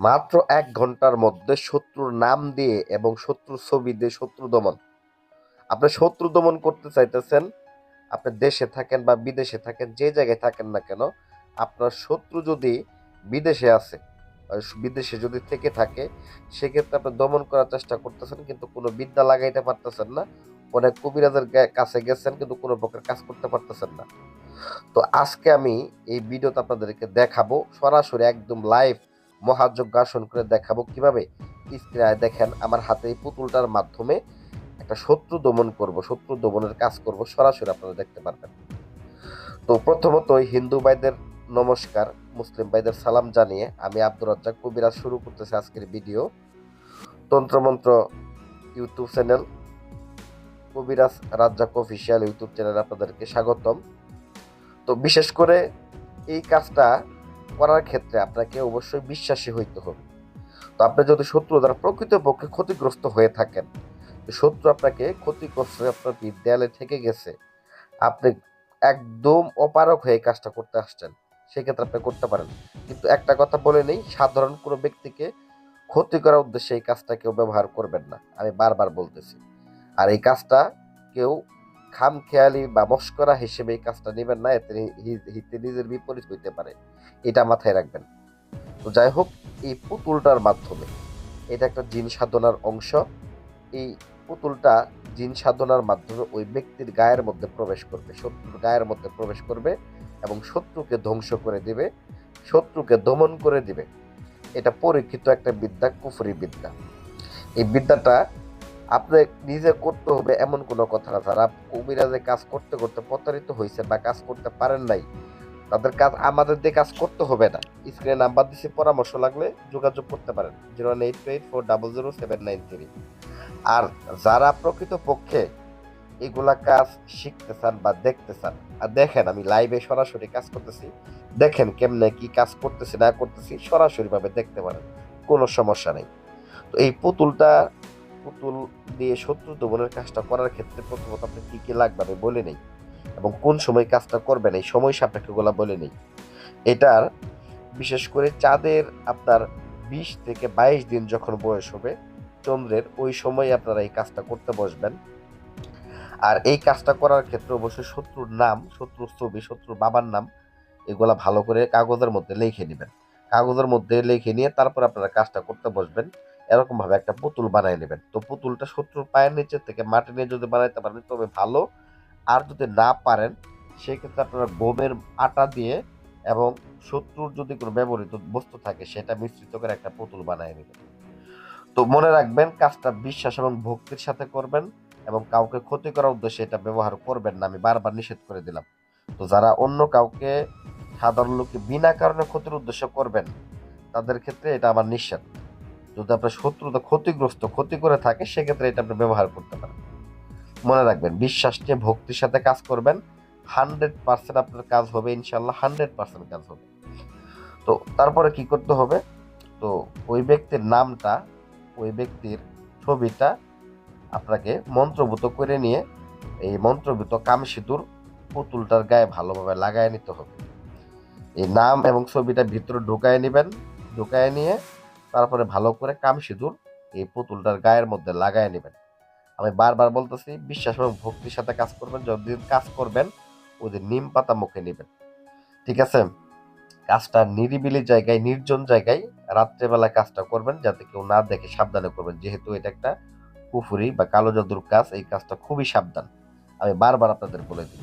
মাত্র ১ ঘন্টার মধ্যে শত্রুর নাম দিয়ে এবং শত্রুর ছবি দিয়ে শত্রু দমন। আপনি শত্রু দমন করতে চাইতেছেন, আপনি দেশে থাকেন বা বিদেশে থাকেন, যে জায়গায় থাকেন না কেন, আপনার শত্রু যদি বিদেশে আছে, বিদেশে যদি থেকে থাকে, সেক্ষেত্রে আপনি দমন করার চেষ্টা করতেছেন কিন্তু কোনো বিদ্যা লাগাইতে পারতেছেন না। অনেক কবিরাজের কাছে গেছেন কিন্তু কোনো প্রকার কাজ করতে পারতেছেন না। তো আজকে আমি এই ভিডিওতে আপনাদেরকে দেখাবো, সরাসরি একদম লাইভ মহাযজ্ঞ আসন করে দেখাবো কিভাবে। স্ক্রিনে দেখেন আমার হাতে এই পুতুলটার মাধ্যমে একটা শত্রু দমন করব, শত্রু দমনের কাজ করব, সরাসরি আপনারা দেখতে পারবেন। তো প্রথমত হিন্দু ভাইদের নমস্কার, মুসলিম ভাইদের সালাম জানিয়ে আমি আব্দুর রাজ্জাক কবিরাজ শুরু করতেছি আজকের ভিডিও। তন্ত্রমন্ত্র ইউটিউব চ্যানেল, কবিরাজ রাজ্জাক অফিসিয়াল ইউটিউব চ্যানেলে আপনাদেরকে স্বাগতম। তো বিশেষ করে এই কাজটা করার ক্ষেত্রে আপনাকে অবশ্যই বিশ্বাসী হইতে হবে। তো আপনি যদি শত্রু দ্বারা প্রকৃতপক্ষে ক্ষতিগ্রস্ত হয়ে থাকেন, শত্রু আপনাকে ক্ষতি করছে, আপনার দেয়ালে ঠেকে গেছে, আপনি একদম অপারগ হয়ে কাজটা করতে আসছেন, সেক্ষেত্রে আপনি করতে পারেন। কিন্তু একটা কথা বলে নেই, সাধারণ কোনো ব্যক্তিকে ক্ষতি করার উদ্দেশ্যে এই কাজটা কেউ ব্যবহার করবেন না, আমি বারবার বলতেছি। আর এই কাজটা কেউ খামখেয়ালি বা মস্করা হিসেবে এই কাজটা নেবেন না, এতে নিজের বিপরীত হইতে পারে, এটা মাথায় রাখবেন। তো যাই হোক, এই পুতুলটার মাধ্যমে, এটা একটা জিন সাধনার অংশ। এই পুতুলটা জিন সাধনার মাধ্যমে ওই ব্যক্তির গায়ের মধ্যে প্রবেশ করবে, শত্রুর গায়ের মধ্যে প্রবেশ করবে এবং শত্রুকে ধ্বংস করে দিবে, শত্রুকে দমন করে দিবে। এটা পরীক্ষিত একটা বিদ্যা, কুফরি বিদ্যা। এই বিদ্যাটা আপনি নিজে করতে হবে এমন কোনো কথা না। যারা কবিরাজে কাজ করতে করতে প্রতারিত হয়েছেন বা কাজ করতে পারেন নাই, তাদের কাজ আমাদের দিয়ে কাজ করতে হবে না। স্ক্রিনে নাম্বার দিচ্ছি, পরামর্শ লাগলে যোগাযোগ করতে পারেন 01824007993। আর যারা প্রকৃতপক্ষে এগুলা কাজ শিখতে চান বা দেখতে চান, আর দেখেন আমি লাইভে সরাসরি কাজ করতেছি, দেখেন কেমনে কি কাজ করতেছি না করতেছি, সরাসরি ভাবে দেখতে পারেন, কোনো সমস্যা নেই। তো এই পুতুল দিয়ে শত্রু দমনের কাজটা করার ক্ষেত্রে প্রথমত আপনি কি কি লাগবে আমি বলে নেই, এবং কোন সময় কাজটা করবেন এই সময় সাপেক্ষগুলা বলে নেই। এটার বিশেষ করে চাঁদের আপনার 20 থেকে 22 দিন যখন বয়স হবে চন্দ্রের, ওই সময় আপনারা এই কাজটা করতে বসবেন। আর এই কাজটা করার ক্ষেত্রে অবশ্যই শত্রুর নাম, শত্রুর ছবি, শত্রুর বাবার নাম, এগুলা ভালো করে কাগজের মধ্যে লিখে নেবেন। কাগজের মধ্যে লিখে নিয়ে তারপর আপনারা কাজটা করতে বসবেন। এরকম ভাবে একটা পুতুল বানায় নেবেন। তো পুতুলটা শত্রুর পায়ের নিচে থেকে মাটি নিয়ে যদি বানাইতে পারেন তবে ভালো। আর যদি না পারেন, সেক্ষেত্রে আপনারা গমের আটা দিয়ে এবং শত্রুর যদি কোনো ব্যবহৃত বস্তু থাকে সেটা মিশ্রিত করে একটা পুতুল বানায় নেবেন। তো মনে রাখবেন, কাজটা বিশ্বাস এবং ভক্তির সাথে করবেন এবং কাউকে ক্ষতি করার উদ্দেশ্যে এটা ব্যবহার করবেন না, আমি বারবার নিষেধ করে দিলাম। তো যারা অন্য কাউকে, সাধারণ লোককে বিনা কারণে ক্ষতির উদ্দেশ্য করবেন, তাদের ক্ষেত্রে এটা আমার নিষেধ। যদি আপনার শত্রুতা ক্ষতিগ্রস্ত ক্ষতি করে থাকে, সেক্ষেত্রে এটা আপনি ব্যবহার করতে পারেন। মনে রাখবেন, বিশ্বাস নিয়ে ভক্তির সাথে কাজ করবেন, 100% আপনার কাজ হবে, ইনশাল্লাহ 100% কাজ হবে। তো তারপরে কি করতে হবে, তো ওই ব্যক্তির নামটা, ওই ব্যক্তির ছবিটা আপনাকে মন্ত্রভূত করে নিয়ে এই মন্ত্রভূত কামসিঁদুর পুতুলটার গায়ে ভালোভাবে লাগায় নিতে হবে। এই নাম এবং ছবিটা ভিতরে ঢুকায় নেবেন, ঢুকায় নিয়ে তারপরে ভালো করে কামসিঁদুর এই পুতুলটার গায়ের মধ্যে লাগায় নেবেন। আমি বারবার বলতেছি, বিশ্বাস এবং ভক্তির সাথে কাজ করবেন। যতদিন কাজ করবেন ওদের নিম পাতা মুখে নেবেন, ঠিক আছে? কাজটা নিরিবিলি জায়গায়, নির্জন জায়গায় রাত্রেবেলায় কাজটা করবেন, যাতে কেউ না দেখে, সাবধানে করবেন, যেহেতু এটা একটা কুফুরি বা কালো জাদুর কাজ। এই কাজটা খুবই সাবধান, আমি বারবার আপনাদের বলে দিই।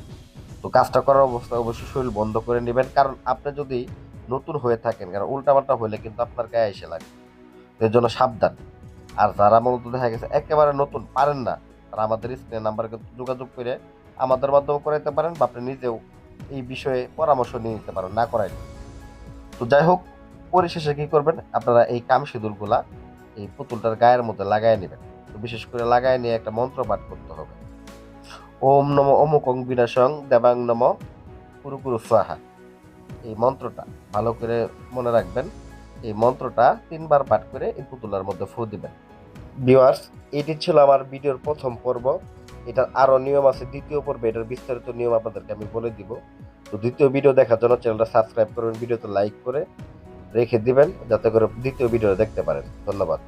তো কাজটা করার অবস্থায় অবশ্যই শরীর বন্ধ করে নেবেন, কারণ আপনি যদি নতুন হয়ে থাকেন, কারণ উল্টাপাল্টা হলে কিন্তু আপনার গায়ে এসে লাগে, এর জন্য সাবধান। আর যারা মূলত দেখা গেছে একেবারে নতুন, পারেন না, তারা আমাদের স্ক্রিনের নাম্বারে যোগাযোগ করে আমাদের মাধ্যমে করাইতে পারেন, বা আপনি নিজেও এই বিষয়ে পরামর্শ নিয়ে নিতে পারেন, না করাই। তো যাই হোক, পরিশেষে কি করবেন, আপনারা এই কামসিঁদুরগুলা এই পুতুলটার গায়ের মধ্যে লাগায় নেবেন। তো বিশেষ করে লাগায় নিয়ে একটা মন্ত্র পাঠ করতে হবে, ওম নম অমুকং বিনাশং দেবাং নম কুরুকুরু স্বাহা। এই মন্ত্রটা ভালো করে মনে রাখবেন। এই মন্ত্রটা 3বার পাঠ করে এই পুতুলার মধ্যে ফু দিবেন। ভিউয়ার্স, এটি ছিল আমার ভিডিওর প্রথম পর্ব। এটার আরো নিয়ম আছে দ্বিতীয় পর্বে, এটার বিস্তারিত নিয়ম আপনাদেরকে আমি বলে দিব। তো দ্বিতীয় ভিডিও দেখার জন্য চ্যানেলটা সাবস্ক্রাইব করবেন, ভিডিওতে লাইক করে রেখে দিবেন যাতে করে দ্বিতীয় ভিডিও দেখতে পারেন। ধন্যবাদ।